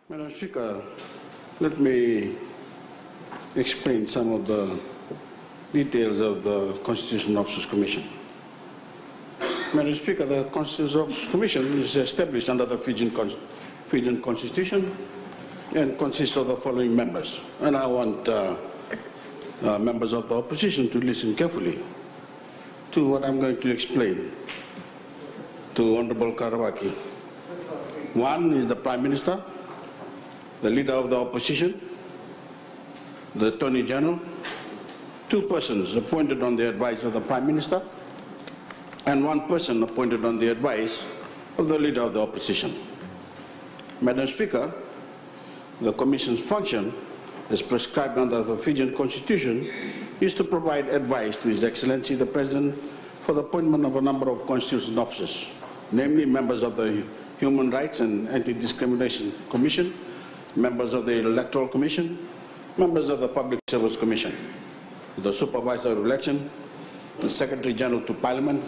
Madam Speaker, let me explain some of the details of the Constitutional Officers Commission. Madam Speaker, the Constitutional Officers Commission is established under the Fijian Constitution and consists of the following members. And I want members of the opposition to listen carefully to what I'm going to explain to Honorable Voreqe. One is the Prime Minister, the Leader of the Opposition, the Attorney General, two persons appointed on the advice of the Prime Minister, and one person appointed on the advice of the Leader of the Opposition. Madam Speaker, the Commission's function, as prescribed under the Fijian Constitution, is to provide advice to His Excellency the President for the appointment of a number of constitutional officers, namely members of the Human Rights and Anti-Discrimination Commission, members of the Electoral Commission, members of the Public Service Commission, the Supervisor of Election, the Secretary General to Parliament,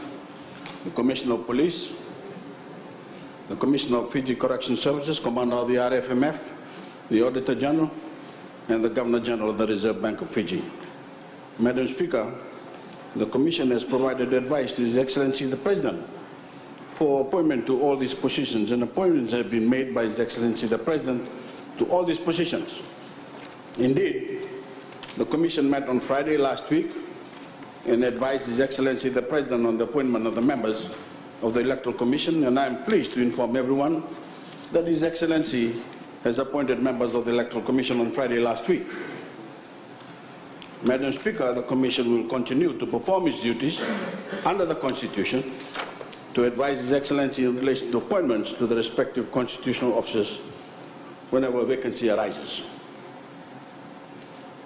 the Commissioner of Police, the Commissioner of Fiji Correction Services, Commander of the RFMF, the Auditor General, and the Governor General of the Reserve Bank of Fiji. Madam Speaker, the Commission has provided advice to His Excellency the President for appointment to all these positions, and appointments have been made by His Excellency the President to all these positions. Indeed, the Commission met on Friday last week and advised His Excellency the President on the appointment of the members of the Electoral Commission, and I am pleased to inform everyone that His Excellency has appointed members of the Electoral Commission on Friday last week. Madam Speaker, the Commission will continue to perform its duties under the Constitution to advise His Excellency in relation to appointments to the respective constitutional officers whenever a vacancy arises.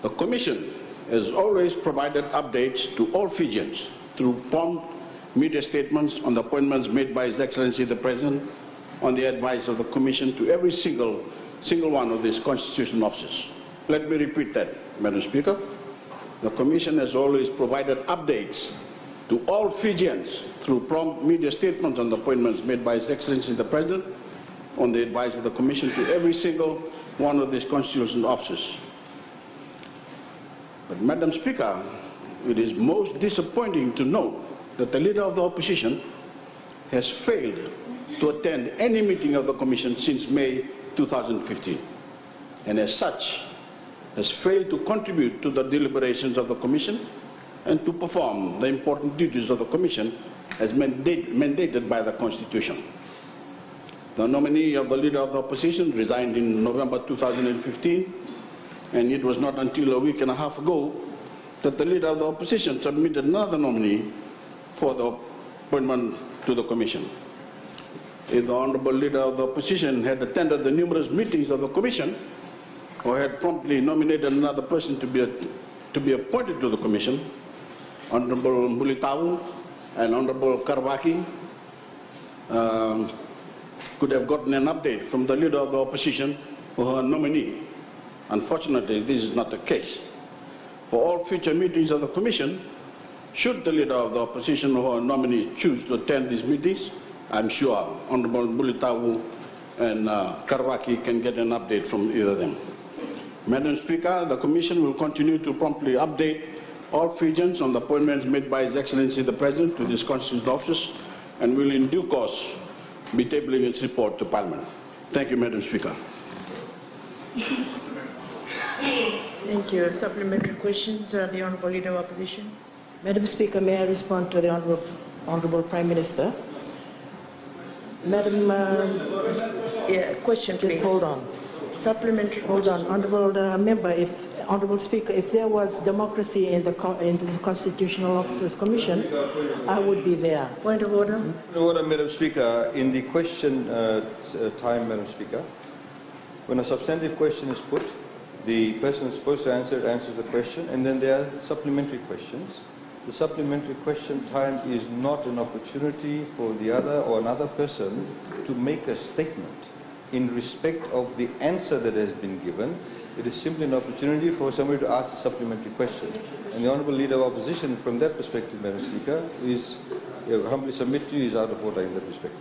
The Commission has always provided updates to all Fijians through prompt media statements on the appointments made by His Excellency the President on the advice of the Commission to every single one of these constitutional officers. Let me repeat that, Madam Speaker. The Commission has always provided updates to all Fijians through prompt media statements on the appointments made by His Excellency the President on the advice of the Commission to every single one of these constitutional officers. But Madam Speaker, it is most disappointing to note that the Leader of the Opposition has failed to attend any meeting of the Commission since May 2015, and as such has failed to contribute to the deliberations of the Commission and to perform the important duties of the Commission as mandated by the Constitution. The nominee of the Leader of the Opposition resigned in November 2015, and it was not until a week and a half ago that the Leader of the Opposition submitted another nominee for the appointment to the Commission. If the Honourable Leader of the Opposition had attended the numerous meetings of the Commission, or had promptly nominated another person to be appointed to the Commission, Honourable Bulitavu and Honourable Voreqe could have gotten an update from the Leader of the Opposition or her nominee. Unfortunately, this is not the case. For all future meetings of the Commission, should the Leader of the Opposition or her nominee choose to attend these meetings, I'm sure Honourable Bulitavu and Voreqe can get an update from either of them. Madam Speaker, the Commission will continue to promptly update all Fijians on the appointments made by His Excellency the President to these constitutional offices, and will in due course be tabling its report to Parliament. Thank you, Madam Speaker. Thank you. Supplementary questions, the Honourable Leader of Opposition. Madam Speaker, may I respond to the Honourable Prime Minister? Madam, question, just please. hold on. Supplementary. Hold on, Honourable Member. Honourable Speaker, if there was democracy in the Constitutional Officers Commission, I would be there. Point of order. Point of order, Madam Speaker. In the question time, Madam Speaker, when a substantive question is put, the person is supposed to answer it, answers the question, and then there are supplementary questions. The supplementary question time is not an opportunity for the other or another person to make a statement in respect of the answer that has been given. It is simply an opportunity for somebody to ask a supplementary question. And the Honourable Leader of Opposition, from that perspective, Madam Speaker, is humbly submit to you, is out of order in that respect.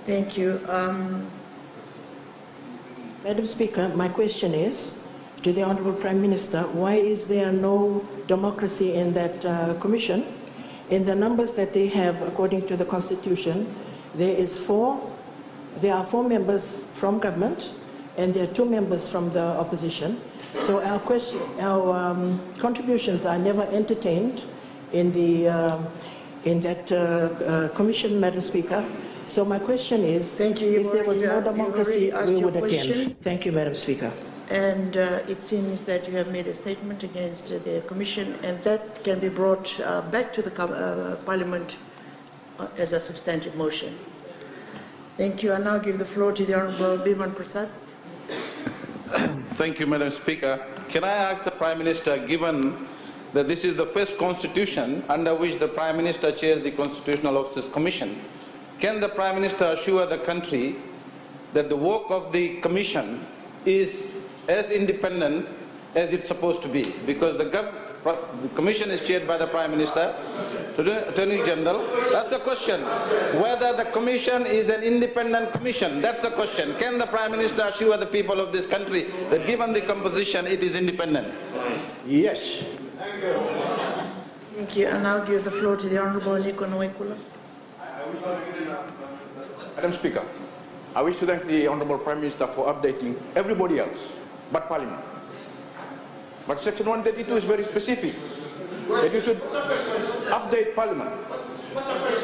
Thank you. Madam Speaker, my question is to the Honourable Prime Minister, why is there no democracy in that commission? In the numbers that they have, according to the Constitution, there are 4 members from government and there are 2 members from the opposition. So our contributions are never entertained in that commission, Madam Speaker. So my question is, Thank you. if there was more democracy, we would question. attend. Thank you, Madam Speaker. And it seems that you have made a statement against the Commission, and that can be brought back to the Parliament as a substantive motion. Thank you. I now give the floor to the Honourable Biman Prasad. Thank you, Madam Speaker. Can I ask the Prime Minister, given that this is the first constitution under which the Prime Minister chairs the Constitutional Officers Commission, can the Prime Minister assure the country that the work of the Commission is as independent as it's supposed to be? Because the Commission is chaired by the Prime Minister, Attorney General. That's the question. Whether the Commission is an independent Commission, that's the question. Can the Prime Minister assure the people of this country that given the composition, it is independent? Yes. Thank you. I now give the floor to the Honourable Nico Noekula. Madam Speaker, I wish to thank the Honourable Prime Minister for updating everybody else but Parliament. But Section 132 is very specific, that you should update Parliament.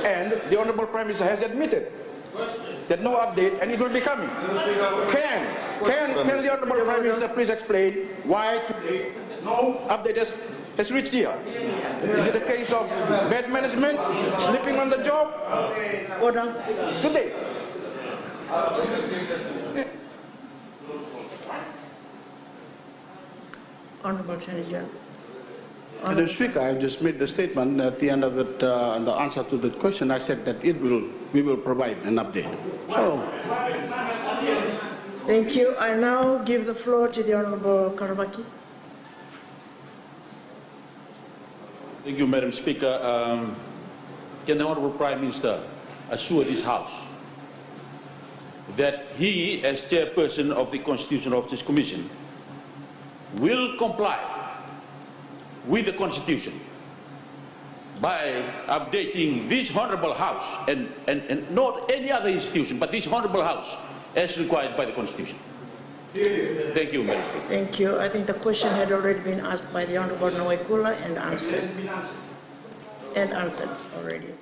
And the Honourable Prime Minister has admitted that no update and it will be coming. Can the Honourable Prime Minister please explain why today no update has reached here? Is it a case of bad management, sleeping on the job? Order. Today. Honourable Attorney General. Madam Speaker, I have just made the statement at the end of that, the answer to that question. I said that we will provide an update. So. Thank you. I now give the floor to the Honourable Karabaki. Thank you, Madam Speaker. Can the Honourable Prime Minister assure this House that he, as chairperson of the Constitutional Officers Commission, will comply with the Constitution by updating this Honourable House and not any other institution, but this Honourable House as required by the Constitution? Thank you, Madam Speaker. Thank you. I think the question had already been asked by the Honourable Noekula and answered. And answered already.